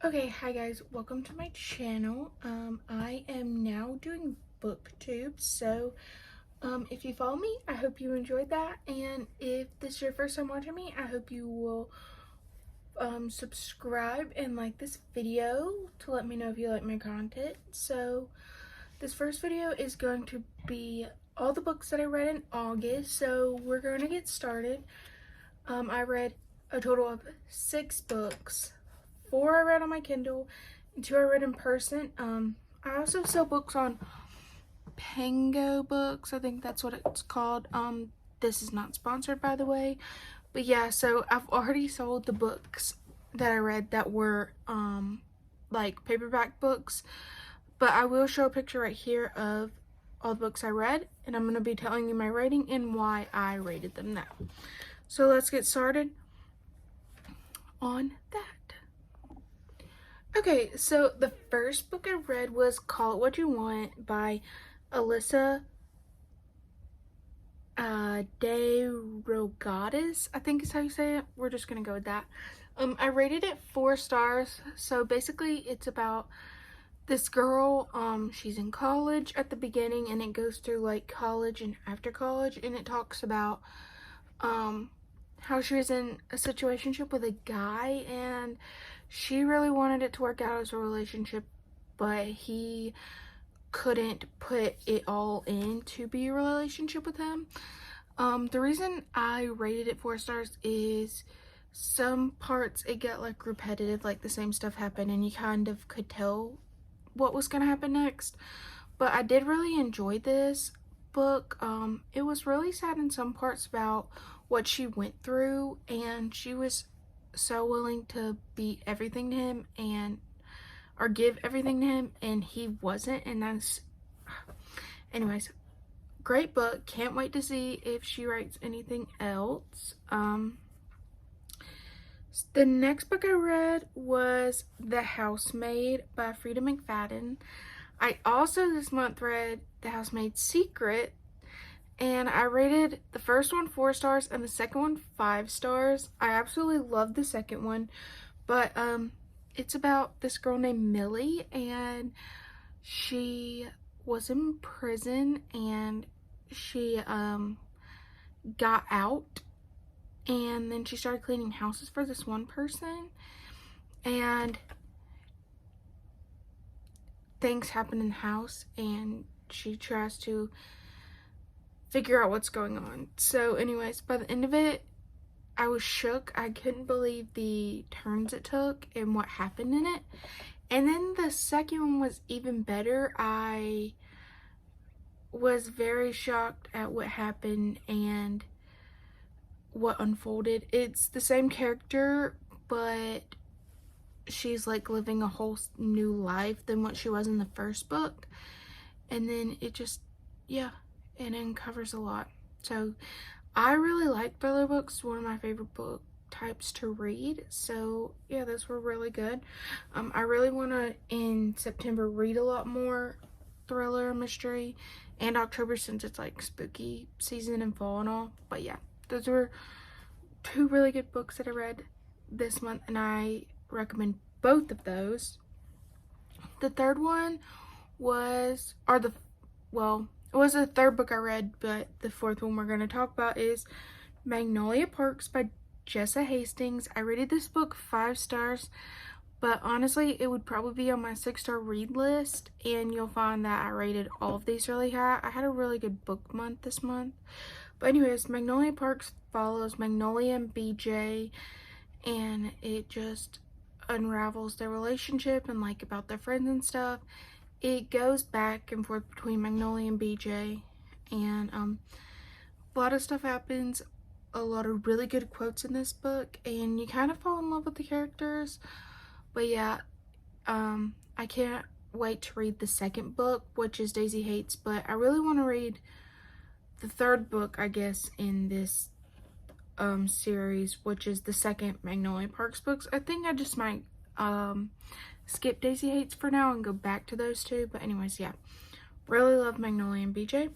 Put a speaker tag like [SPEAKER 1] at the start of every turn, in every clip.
[SPEAKER 1] Okay, hi guys, welcome to my channel. I am now doing booktube, so if you follow me, I hope you enjoyed that, and if this is your first time watching me, I hope you will subscribe and like this video to let me know if you like my content. So this first video is going to be all the books that I read in August, so we're going to get started. I read a total of 6 books. 4 I read on my Kindle, and 2 I read in person. I also sell books on Pango Books. I think that's what it's called. This is not sponsored, by the way. But yeah, so I've already sold the books that I read that were like paperback books. But I will show a picture right here of all the books I read, and I'm going to be telling you my rating and why I rated them now. So let's get started on that. Okay, so the first book I read was Call It What You Want by Alyssa De Rogatis, I think is how you say it. We're just gonna go with that. I rated it 4 stars. So basically it's about this girl, she's in college at the beginning, and it goes through like college and after college, and it talks about how she was in a situationship with a guy, and she really wanted it to work out as a relationship, but he couldn't put it all in to be a relationship with him. The reason I rated it 4 stars is some parts it get like repetitive, like the same stuff happened, and you kind of could tell what was gonna happen next. But I did really enjoy this book. It was really sad in some parts about what she went through, and she was so willing to be everything to him or give everything to him, and he wasn't, and that's anyways, great book. Can't wait to see if she writes anything else. The next book I read was The Housemaid by Frida McFadden. I also this month read The Housemaid's Secret, and I rated the first one 4 stars and the second one 5 stars. I absolutely loved the second one, but it's about this girl named Millie, and she was in prison, and she got out, and then she started cleaning houses for this one person, and things happen in the house, and she tries to figure out what's going on. So anyways, by the end of it, I was shook. I couldn't believe the turns it took and what happened in it. And then the second one was even better. I was very shocked at what happened and what unfolded. It's the same character, but she's like living a whole new life than what she was in the first book. And then it just, yeah, it uncovers a lot. So I really like thriller books, one of my favorite book types to read. So yeah, those were really good. I really want to in September read a lot more thriller mystery, and October since it's like spooky season and fall and all. But yeah, those were 2 really good books that I read this month, and I recommend both of those. The third one was, it was the 3rd book I read, but the 4th one we're going to talk about is Magnolia Parks by Jessa Hastings. I rated this book 5 stars, but honestly, it would probably be on my 6-star read list, and you'll find that I rated all of these really high. I had a really good book month this month. But anyways, Magnolia Parks follows Magnolia and BJ, and it just unravels their relationship and like about their friends and stuff. It goes back and forth between Magnolia and BJ, and a lot of stuff happens, a lot of really good quotes in this book, and you kind of fall in love with the characters. But yeah, I can't wait to read the 2nd book, which is Daisy Hates, but I really want to read the 3rd book, I guess, in this series, which is the 2nd Magnolia Parks books. I think I just might skip Daisy Hates for now and go back to those 2. But anyways, yeah, really love Magnolia and BJ.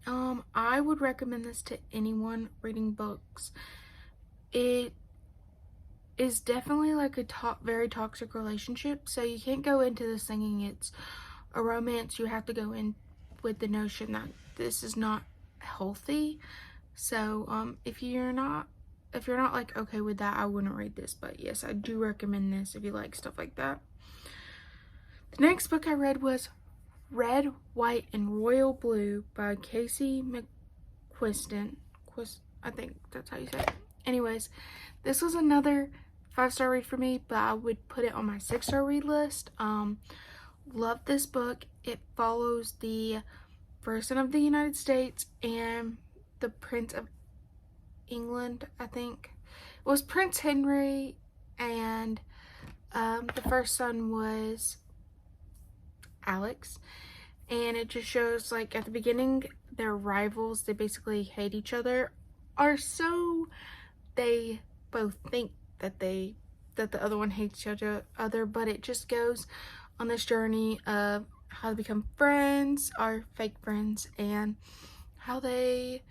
[SPEAKER 1] I would recommend this to anyone reading books. It is definitely like a very toxic relationship. So you can't go into this thinking it's a romance. You have to go in with the notion that this is not healthy. So if you're not like okay with that, I wouldn't read this. But yes, I do recommend this if you like stuff like that. The next book I read was Red, White, and Royal Blue by Casey McQuiston. I think that's how you say it. Anyways, this was another 5-star read for me, but I would put it on my 6-star read list. Love this book. It follows the President of the United States and the Prince of England, I think. It was Prince Henry, and the first son was Alex. And it just shows, like, at the beginning, they're rivals. They basically hate each other. They both think that the other one hates each other, but it just goes on this journey of how they become friends, or fake friends, and how they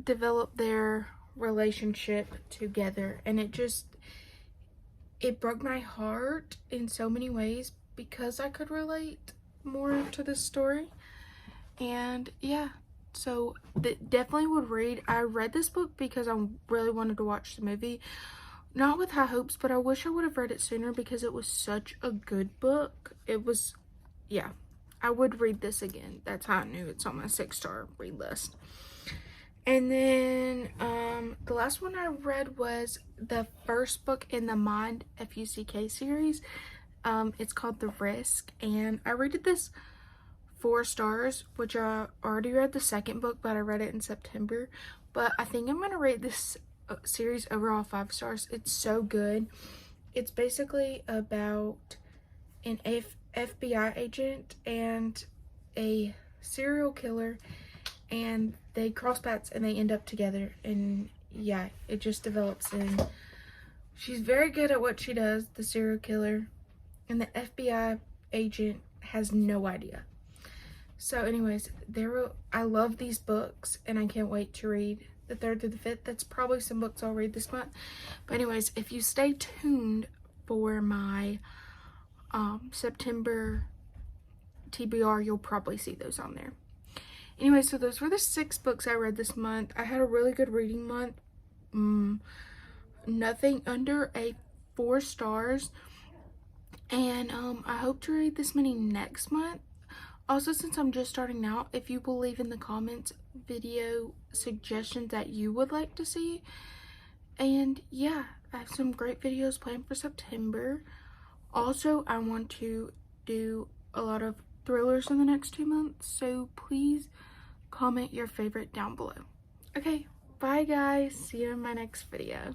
[SPEAKER 1] develop their relationship together. And it broke my heart in so many ways because I could relate more to this story. And yeah, so definitely would read. I read this book because I really wanted to watch the movie, not with high hopes, but I wish I would have read it sooner because it was such a good book. It was, yeah, I would read this again. That's how I knew it's on my 6-star read list. And then the last one I read was the first book in the Mind FUCK series. It's called The Risk, and I rated this 4 stars, which I already read the second book, but I read it in September. But I think I'm gonna rate this series overall 5 stars. It's so good. It's basically about an FBI agent and a serial killer, and they cross paths and they end up together. And yeah, it just develops, and she's very good at what she does, the serial killer, and the FBI agent has no idea. So anyways, I love these books, and I can't wait to read the 3rd through the 5th. That's probably some books I'll read this month. But anyways, if you stay tuned for my September TBR, you'll probably see those on there. Anyway, so those were the 6 books I read this month. I had a really good reading month. Nothing under a 4 stars. And I hope to read this many next month. Also, since I'm just starting out, if you will leave in the comments video suggestions that you would like to see. And yeah, I have some great videos planned for September. Also, I want to do a lot of thrillers in the next 2 months, so please comment your favorite down below. Okay, bye guys. See you in my next video.